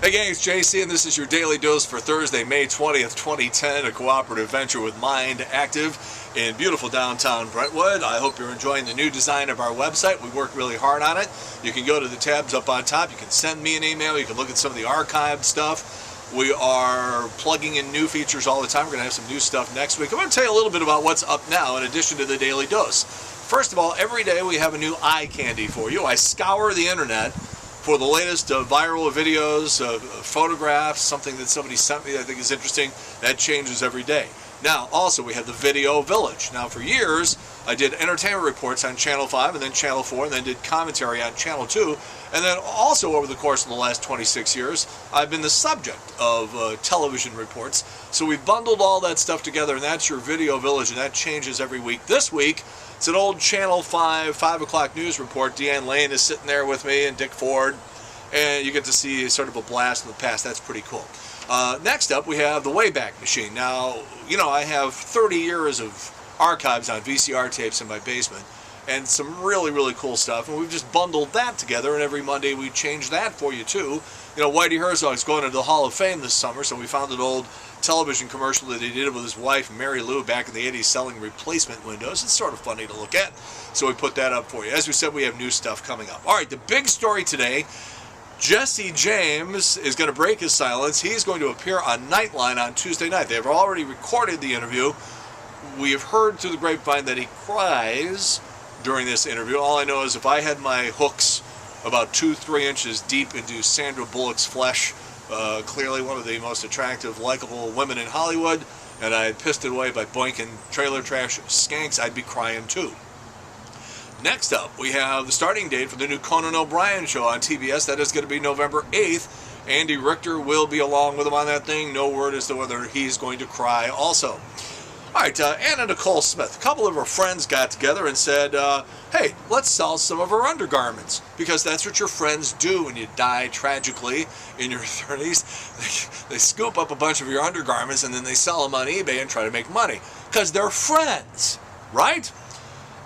Hey gang, it's JC and this is your Daily Dose for Thursday, May 20th, 2010, a cooperative venture with Mind Active in beautiful downtown Brentwood. I hope you're enjoying the new design of our website. We worked really hard on it. You can go to the tabs up on top. You can send me an email. You can look at some of the archived stuff. We are plugging in new features all the time. We're going to have some new stuff next week. I'm going to tell you a little bit about what's up now in addition to the Daily Dose. First of all, every day we have a new eye candy for you. I scour the internet for the latest viral videos, photographs, something that somebody sent me that I think is interesting. That changes every day. Now, also, we have the Video Village. Now, for years, I did entertainment reports on Channel 5 and then Channel 4 and then did commentary on Channel 2. And then also, over the course of the last 26 years, I've been the subject of television reports. So we've bundled all that stuff together, and that's your Video Village, and that changes every week. This week, it's an old Channel 5 o'clock news report. Deanne Lane is sitting there with me and Dick Ford, and you get to see sort of a blast from the past. That's pretty cool. Next up, we have the Wayback Machine. Now, you know, I have 30 years of archives on VCR tapes in my basement, and some really, really cool stuff, and we've just bundled that together, and every Monday we change that for you, too. You know, Whitey Herzog's going into the Hall of Fame this summer, so we found an old television commercial that he did with his wife, Mary Lou, back in the 80s selling replacement windows. It's sort of funny to look at, so we put that up for you. As we said, we have new stuff coming up. All right, the big story today, Jesse James is going to break his silence. He's going to appear on Nightline on Tuesday night. They've already recorded the interview. We have heard through the grapevine that he cries during this interview. All I know is if I had my hooks about 2-3 inches deep into Sandra Bullock's flesh, clearly one of the most attractive, likable women in Hollywood, and I had pissed it away by boinking trailer trash skanks, I'd be crying too. Next up, we have the starting date for the new Conan O'Brien show on TBS. That is going to be November 8th. Andy Richter will be along with him on that thing. No word as to whether he's going to cry also. All right, Anna Nicole Smith, a couple of her friends got together and said, hey, let's sell some of her undergarments, because that's what your friends do when you die tragically in your 30s. They scoop up a bunch of your undergarments and then they sell them on eBay and try to make money, because they're friends, right?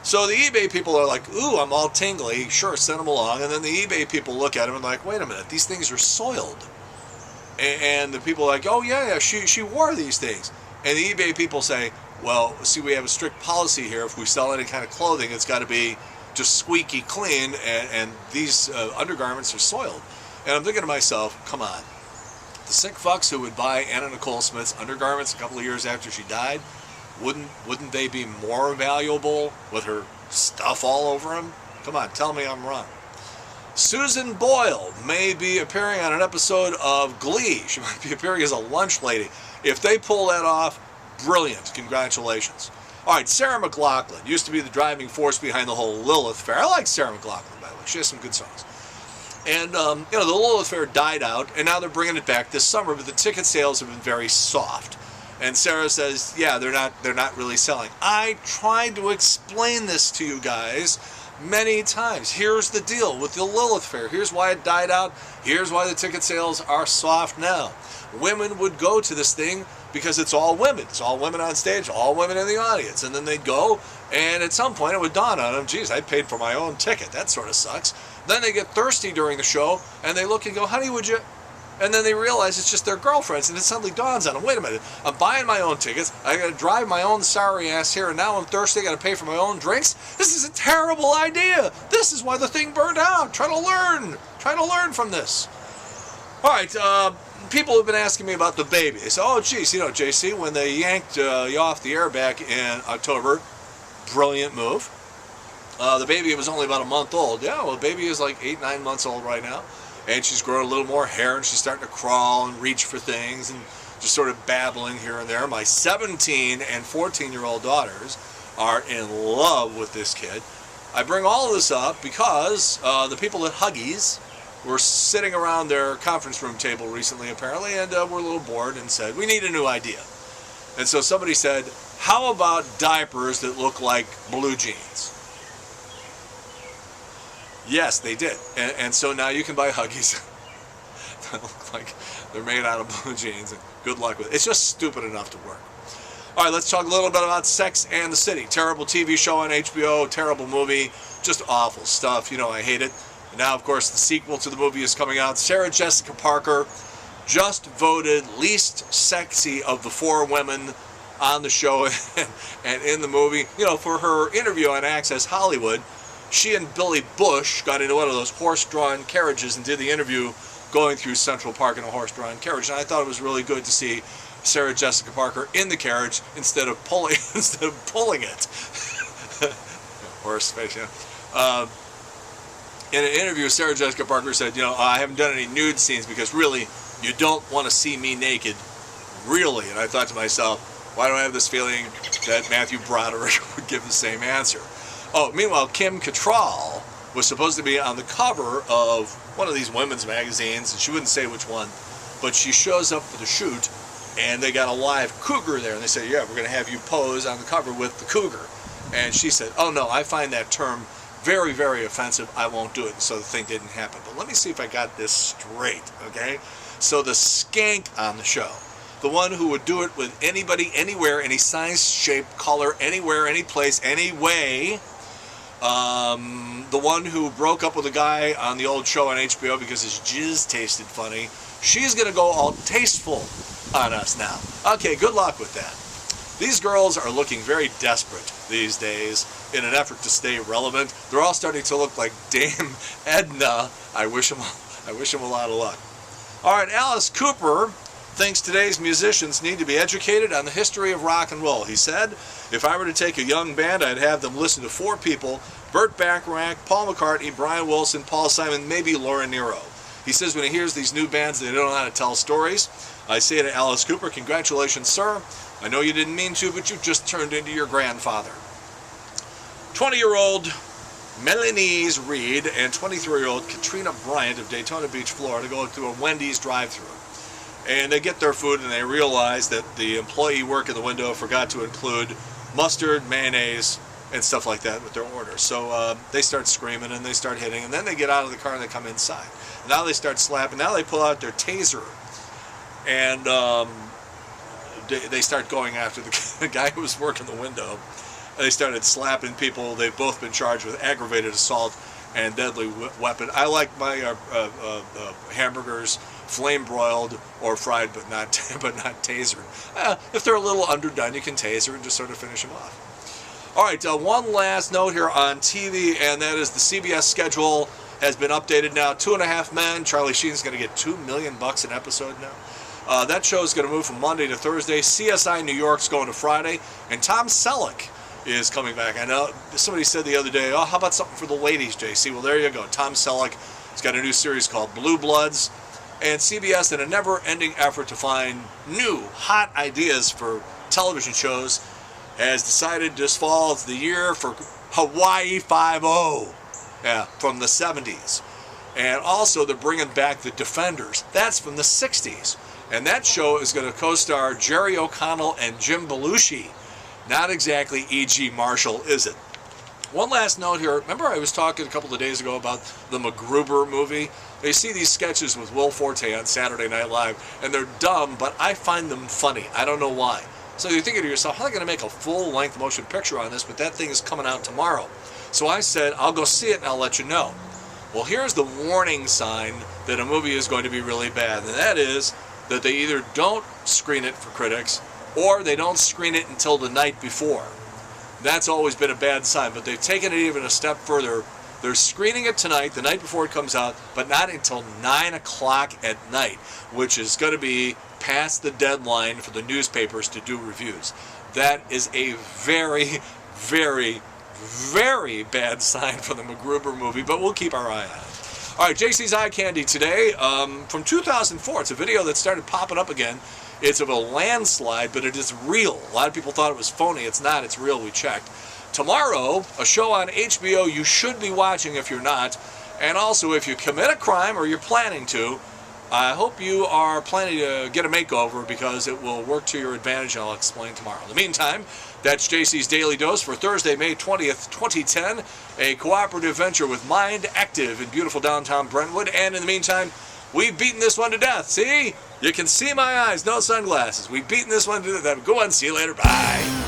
So the eBay people are like, ooh, I'm all tingly. Sure, send them along. And then the eBay people look at them and like, wait a minute, these things are soiled. And the people are like, oh, yeah, she wore these things. And the eBay people say, well, see, we have a strict policy here. If we sell any kind of clothing, it's got to be just squeaky clean, and these undergarments are soiled. And I'm thinking to myself, come on. The sick fucks who would buy Anna Nicole Smith's undergarments a couple of years after she died, wouldn't they be more valuable with her stuff all over them? Come on, tell me I'm wrong. Susan Boyle may be appearing on an episode of Glee. She might be appearing as a lunch lady. If they pull that off, brilliant. Congratulations. All right, Sarah McLachlan used to be the driving force behind the whole Lilith Fair. I like Sarah McLachlan, by the way. She has some good songs. And, you know, the Lilith Fair died out, and now they're bringing it back this summer, but the ticket sales have been very soft. And Sarah says, yeah, they're not really selling. I tried to explain this to you guys many times. Here's the deal with the Lilith Fair. Here's why it died out. Here's why the ticket sales are soft now. Women would go to this thing because it's all women. It's all women on stage, all women in the audience. And then they'd go, and at some point it would dawn on them, geez, I paid for my own ticket. That sort of sucks. Then they get thirsty during the show, and they look and go, honey, would you... And then they realize it's just their girlfriends, and it suddenly dawns on them, wait a minute, I'm buying my own tickets, I gotta drive my own sorry ass here, and now I'm thirsty, I gotta pay for my own drinks? This is a terrible idea! This is why the thing burned out! Try to learn from this. Alright, people have been asking me about the baby. They say, oh geez, you know, JC, when they yanked you off the air back in October, brilliant move. The baby was only about a month old. Yeah, well, the baby is like 8-9 months old right now. And she's growing a little more hair, and she's starting to crawl and reach for things and just sort of babbling here and there. My 17 and 14-year-old daughters are in love with this kid. I bring all of this up because the people at Huggies were sitting around their conference room table recently, apparently, and were a little bored and said, we need a new idea. And so somebody said, how about diapers that look like blue jeans? Yes, they did. And so now you can buy Huggies that look like they're made out of blue jeans, and good luck with it. It's just stupid enough to work. All right, let's talk a little bit about Sex and the City. Terrible TV show on HBO, terrible movie, just awful stuff. You know, I hate it. And now, of course, the sequel to the movie is coming out. Sarah Jessica Parker just voted least sexy of the 4 women on the show and in the movie. You know, for her interview on Access Hollywood, she and Billy Bush got into one of those horse-drawn carriages and did the interview going through Central Park in a horse-drawn carriage. And I thought it was really good to see Sarah Jessica Parker in the carriage instead of pulling it. Horse face, yeah. In an interview, Sarah Jessica Parker said, you know, I haven't done any nude scenes because really, you don't want to see me naked, really. And I thought to myself, why do I have this feeling that Matthew Broderick would give the same answer? Oh, meanwhile, Kim Cattrall was supposed to be on the cover of one of these women's magazines, and she wouldn't say which one, but she shows up for the shoot, and they got a live cougar there, and they said, yeah, we're going to have you pose on the cover with the cougar. And she said, oh no, I find that term very, very offensive. I won't do it. So the thing didn't happen. But let me see if I got this straight, okay? So the skank on the show, the one who would do it with anybody, anywhere, any size, shape, color, anywhere, any place, any way, the one who broke up with a guy on the old show on HBO because his jizz tasted funny, she's going to go all tasteful on us now. Okay, good luck with that. These girls are looking very desperate these days in an effort to stay relevant. They're all starting to look like Dame Edna. I wish them a lot of luck. All right, Alice Cooper thinks today's musicians need to be educated on the history of rock and roll. He said, if I were to take a young band, I'd have them listen to 4 people: Burt Bacharach, Paul McCartney, Brian Wilson, Paul Simon, maybe Laura Nyro. He says when he hears these new bands, they don't know how to tell stories. I say to Alice Cooper, congratulations, sir. I know you didn't mean to, but you just turned into your grandfather. 20-year-old Melanie Reed and 23-year-old Katrina Bryant of Daytona Beach, Florida, go through a Wendy's drive-thru. And they get their food and they realize that the employee working the window forgot to include mustard, mayonnaise, and stuff like that with their order. So they start screaming and they start hitting, and then they get out of the car and they come inside. Now they start slapping. Now they pull out their taser, and they start going after the guy who was working the window. They started slapping people. They've both been charged with aggravated assault and deadly weapon. I like my hamburgers flame broiled or fried, but not tasered. If they're a little underdone, you can taser and just sort of finish them off. All right, one last note here on TV, and that is the CBS schedule has been updated now. 2.5 Men. Charlie Sheen's going to get $2 million an episode now. That show is going to move from Monday to Thursday. CSI New York's going to Friday, and Tom Selleck is coming back. I know somebody said the other day, oh, how about something for the ladies, JC? Well, there you go. Tom Selleck has got a new series called Blue Bloods. And CBS, in a never-ending effort to find new, hot ideas for television shows, has decided this fall is the year for Hawaii Five-0, yeah, from the 70s. And also, they're bringing back The Defenders. That's from the 60s. And that show is going to co-star Jerry O'Connell and Jim Belushi. Not exactly E.G. Marshall, is it? One last note here. Remember I was talking a couple of days ago about the MacGruber movie? They see these sketches with Will Forte on Saturday Night Live, and they're dumb, but I find them funny. I don't know why. So you're thinking to yourself, how are they going to make a full-length motion picture on this? But that thing is coming out tomorrow. So I said, I'll go see it and I'll let you know. Well, here's the warning sign that a movie is going to be really bad, and that is that they either don't screen it for critics or they don't screen it until the night before. That's always been a bad sign, but they've taken it even a step further. They're screening it tonight, the night before it comes out, but not until 9 o'clock at night, which is going to be past the deadline for the newspapers to do reviews. That is a very, very, very bad sign for the MacGruber movie, but we'll keep our eye on it. All right, JC's Eye Candy today, from 2004. It's a video that started popping up again. It's of a landslide, but it is real. A lot of people thought it was phony. It's not. It's real. We checked. Tomorrow, a show on HBO you should be watching if you're not. And also, if you commit a crime or you're planning to, I hope you are planning to get a makeover because it will work to your advantage, and I'll explain tomorrow. In the meantime, that's JC's Daily Dose for Thursday, May 20th, 2010, a cooperative venture with Mind Active in beautiful downtown Brentwood. And in the meantime, we've beaten this one to death. See? You can see my eyes, no sunglasses. We've beaten this one to death. Go on, see you later. Bye.